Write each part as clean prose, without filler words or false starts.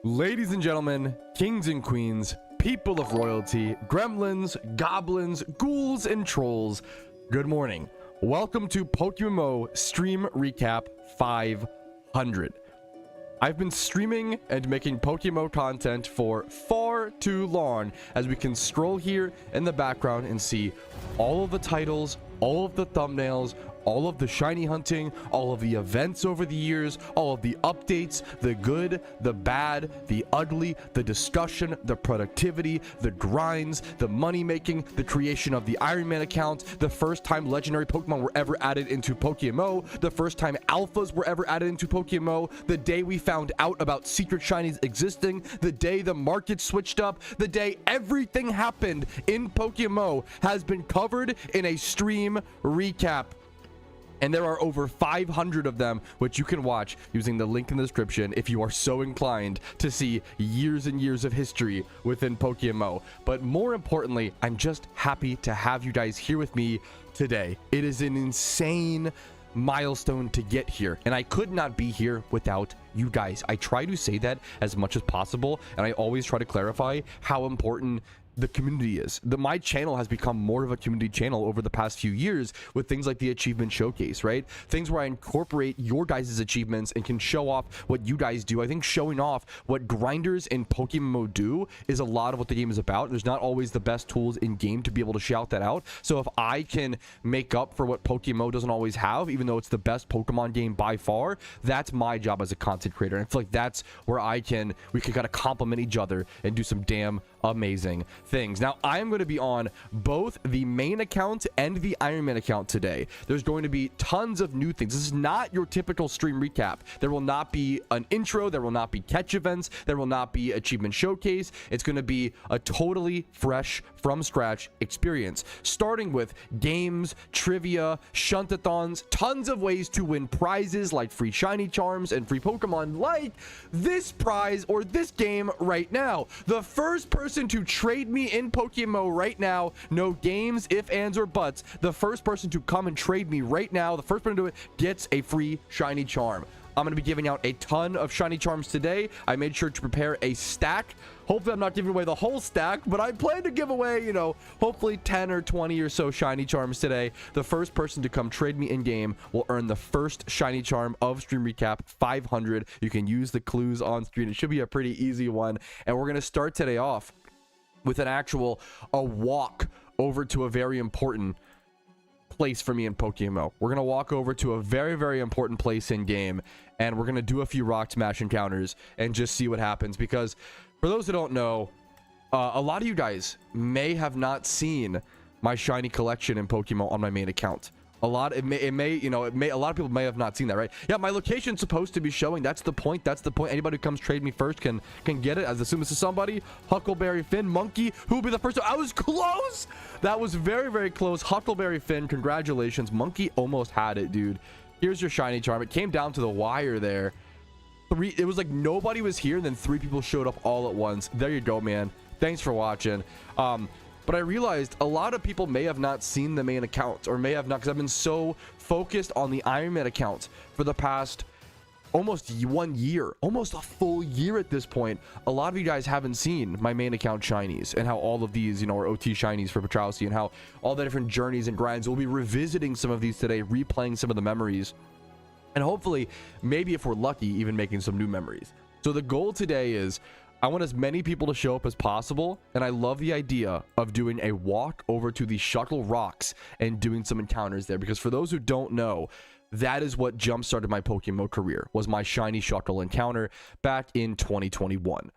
Ladies and gentlemen, kings and queens, people of royalty, gremlins, goblins, ghouls, and trolls, good morning. Welcome to PokeMMO Stream Recap 500. I've been streaming and making PokeMMO content for far too long, as we can scroll here in the background and see all of the titles, all of the thumbnails, all of the shiny hunting, all of the events over the years, all of the updates, the good, the bad, the ugly, the discussion, the productivity, the grinds, the money making, the creation of the Iron Man account, the first time legendary Pokemon were ever added into PokeMMO, the first time alphas were ever added into PokeMMO, the day we found out about secret shinies existing, the day the market switched up, the day everything happened in PokeMMO has been covered in a stream recap. And there are over 500 of them, which you can watch using the link in the description if you are so inclined to see years and years of history within PokeMMO. But more importantly, I'm just happy to have you guys here with me today. It is an insane milestone to get here, and I could not be here without you guys. I try to say that as much as possible, and I always try to clarify how important the community is. My channel has become more of a community channel over the past few years with things like the achievement showcase, right? Things where I incorporate your guys' achievements and can show off what you guys do. I think showing off what grinders in PokeMMO do is a lot of what the game is about. There's not always the best tools in game to be able to shout that out. So if I can make up for what PokeMMO doesn't always have, even though it's the best Pokemon game by far, that's my job as a content creator. And I feel like that's where we can kind of complement each other and do some damn amazing things. Now, I am going to be on both the main account and the Iron Man account today. There's going to be tons of new things. This is not your typical stream recap. There will not be an intro. There will not be catch events. There will not be achievement showcase. It's going to be a totally fresh, from scratch experience, starting with games, trivia, shuntathons, tons of ways to win prizes like free shiny charms and free Pokemon like this prize or this game right now. The first person to trade me in PokeMMO right now, no games, ifs, ands, or buts, the first person to come and trade me right now, the first person to do it gets a free shiny charm. I'm going to be giving out a ton of shiny charms today. I made sure to prepare a stack. Hopefully I'm not giving away the whole stack, but I plan to give away, you know, hopefully 10 or 20 or so shiny charms today. The first person to come trade me in game will earn the first shiny charm of Stream Recap 500. You can use the clues on screen. It should be a pretty easy one. And we're going to start today off with a walk over to a very important place for me in PokeMMO. We're gonna walk over to a very, very important place in game, and we're gonna do a few rock smash encounters and just see what happens. Because for those who don't know, a lot of you guys may have not seen my shiny collection in PokeMMO on my main account. A lot of people may have not seen that, right? Yeah, my location's supposed to be showing. That's the point. Anybody who comes trade me first can get it. As assume this is somebody. Huckleberry Finn, Monkey, who will be the first. I was close. That was very, very close. Huckleberry Finn, congratulations. Monkey almost had it, dude. Here's your shiny charm. It came down to the wire there. It was like nobody was here, and then 3 people showed up all at once. There you go, man. Thanks for watching. But I realized a lot of people may have not seen the main account, or may have not, because I've been so focused on the Iron Man account for the past almost 1 year, almost a full year at this point. A lot of you guys haven't seen my main account shinies and how all of these, are OT shinies for Patrouski, and how all the different journeys and grinds. We'll be revisiting some of these today, replaying some of the memories, and hopefully, maybe if we're lucky, even making some new memories. So the goal today is I want as many people to show up as possible, and I love the idea of doing a walk over to the Shuttle Rocks and doing some encounters there, because for those who don't know, that is what jump-started my PokeMMO career, was my shiny Shuttle encounter back in 2021.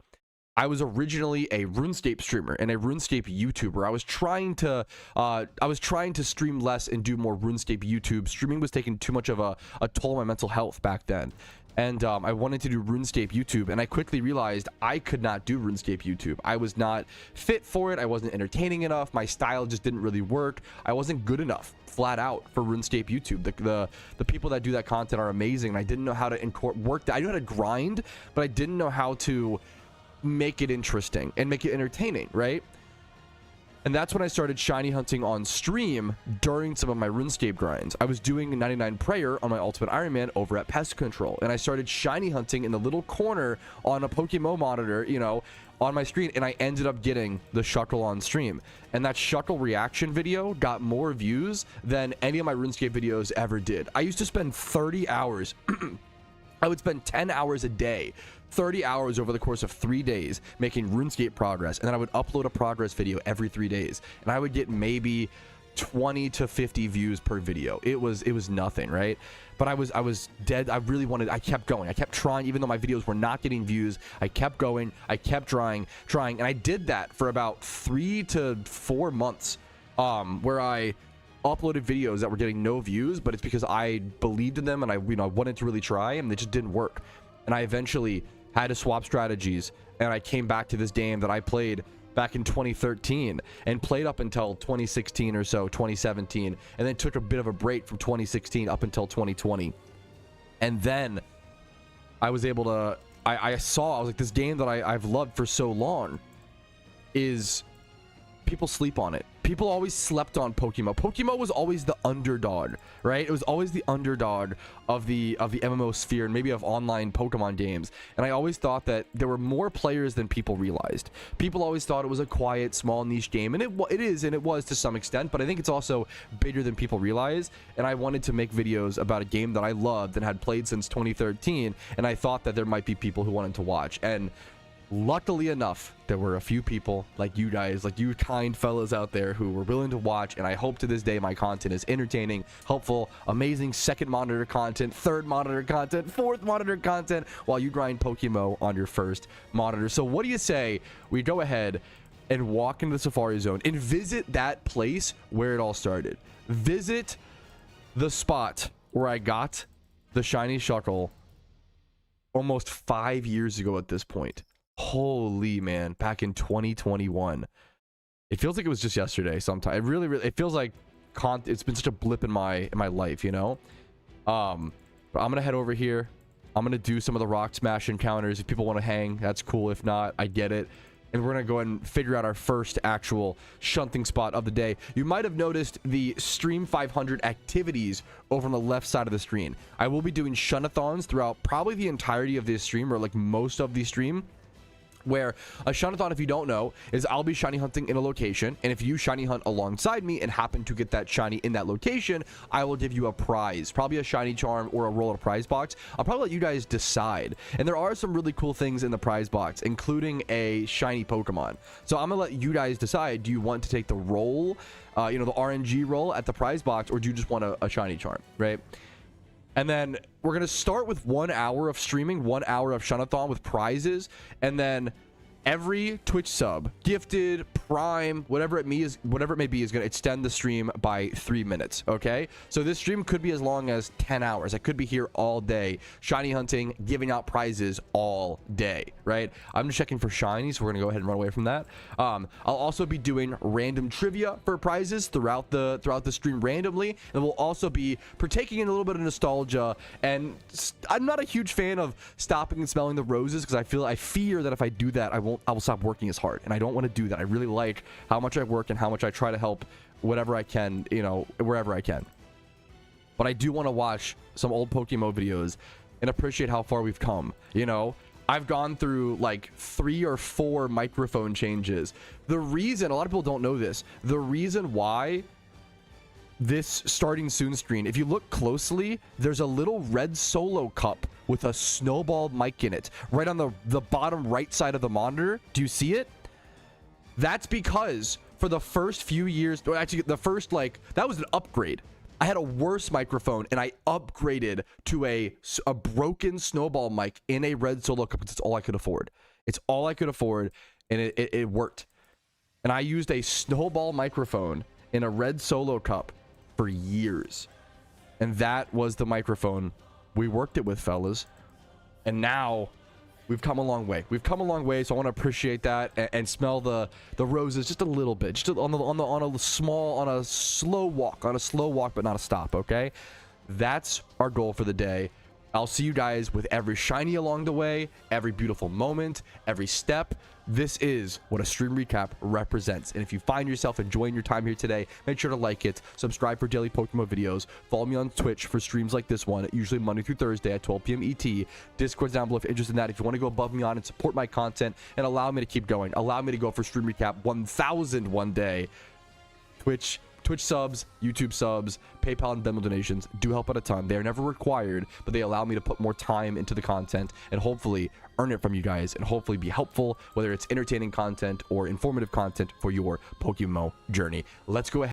I was originally a RuneScape streamer and a RuneScape YouTuber. I was trying to stream less and do more RuneScape YouTube. Streaming was taking too much of a toll on my mental health back then. And I wanted to do RuneScape YouTube, and I quickly realized I could not do RuneScape YouTube. I was not fit for it. I wasn't entertaining enough. My style just didn't really work. I wasn't good enough, flat out, for RuneScape YouTube. The people that do that content are amazing, and I didn't know how to work that. I knew how to grind, but I didn't know how to make it interesting and make it entertaining, right? And that's when I started shiny hunting on stream during some of my RuneScape grinds. I was doing 99 prayer on my Ultimate Iron Man over at Pest Control, and I started shiny hunting in the little corner on a PokeMMO monitor, you know, on my screen, and I ended up getting the Shuckle on stream. And that Shuckle reaction video got more views than any of my RuneScape videos ever did. I used to spend 30 hours. I would spend 10 hours a day, 30 hours over the course of 3 days making RuneScape progress, and then I would upload a progress video every 3 days, and I would get maybe 20 to 50 views per video. It was nothing, right? But I was dead. I kept going. I kept trying, even though my videos were not getting views. I kept going. I kept trying, and I did that for about 3 to 4 months, where I uploaded videos that were getting no views, but it's because I believed in them and I wanted to really try, and they just didn't work. And I eventually had to swap strategies, and I came back to this game that I played back in 2013 and played up until 2016 or so, 2017, and then took a bit of a break from 2016 up until 2020. And then I was able to, I was like, this game that I've loved for so long is, people sleep on it. People always slept on PokeMMO. PokeMMO was always the underdog, right? It was always the underdog of the MMO sphere, and maybe of online Pokemon games. And I always thought that there were more players than people realized. People always thought it was a quiet, small niche game, and it is, and it was to some extent. But I think it's also bigger than people realize. And I wanted to make videos about a game that I loved and had played since 2013. And I thought that there might be people who wanted to watch. And luckily enough, there were a few people like you guys, like you kind fellas out there, who were willing to watch, and I hope to this day my content is entertaining, helpful, amazing second monitor content, third monitor content, fourth monitor content, while you grind PokeMMO on your first monitor. So what do you say we go ahead and walk into the Safari Zone and visit that place where it all started? Visit the spot where I got the shiny Shuckle almost 5 years ago at this point. Holy man, back in 2021. It feels like it was just yesterday sometime. It really it feels like it's been such a blip in my life, you know. But I'm gonna head over here. I'm gonna do some of the rock smash encounters. If people want to hang, that's cool. If not, I get it. And we're gonna go ahead and figure out our first actual shunting spot of the day. You might have noticed the Stream 500 activities over on the left side of the screen. I will be doing shuntathons throughout probably the entirety of this stream, or like most of the stream. Where a shuntathon, if you don't know, is I'll be shiny hunting in a location, and if you shiny hunt alongside me and happen to get that shiny in that location, I will give you a prize, probably a shiny charm or a roll of prize box. I'll probably let you guys decide, and there are some really cool things in the prize box, including a shiny Pokemon. So I'm gonna let you guys decide. Do you want to take the roll, you know, the RNG roll at the prize box, or do you just want a shiny charm, right? And then we're going to start with 1 hour of streaming, 1 hour of Shuntathon with prizes. And then every Twitch sub, gifted, prime, whatever it may be, is going to extend the stream by 3 minutes. Okay. So this stream could be as long as 10 hours. I could be here all day, shiny hunting, giving out prizes all day. Right. I'm just checking for shinies. So we're going to go ahead and run away from that. I'll also be doing random trivia for prizes throughout the stream randomly. And we'll also be partaking in a little bit of nostalgia. And I'm not a huge fan of stopping and smelling the roses, because I fear that if I do that, I will stop working as hard, and I don't want to do that. I really like how much I work and how much I try to help whatever I can, you know, wherever I can. But I do want to watch some old PokeMMO videos and appreciate how far we've come. You know, I've gone through like 3 or 4 microphone changes. The reason, a lot of people don't know this, the reason why this starting soon screen, if you look closely, there's a little red solo cup with a snowball mic in it right on the bottom right side of the monitor. Do you see it? That's because for the first few years, or actually the first, that was an upgrade. I had a worse microphone and I upgraded to a broken snowball mic in a red solo cup, because it's all I could afford. It's all I could afford, and it worked. And I used a snowball microphone in a red solo cup for years, and that was the microphone we worked it with, fellas. And now we've come a long way. So I want to appreciate that and smell the roses just a little bit, just on a slow walk, but not a stop. Okay, that's our goal for the day. I'll see you guys with every shiny along the way, every beautiful moment, every step. This is what a stream recap represents. And if you find yourself enjoying your time here today, make sure to like it, subscribe for daily PokeMMO videos, follow me on Twitch for streams like this one, usually Monday through Thursday at 12 p.m. ET. Discord's down below if you're interested in that. If you want to go above me on and support my content and allow me to keep going, allow me to go for stream recap 1,000 one day. Twitch subs, YouTube subs, PayPal and Venmo donations do help out a ton. They are never required, but they allow me to put more time into the content and hopefully earn it from you guys and hopefully be helpful, whether it's entertaining content or informative content for your PokeMMO journey. Let's go ahead.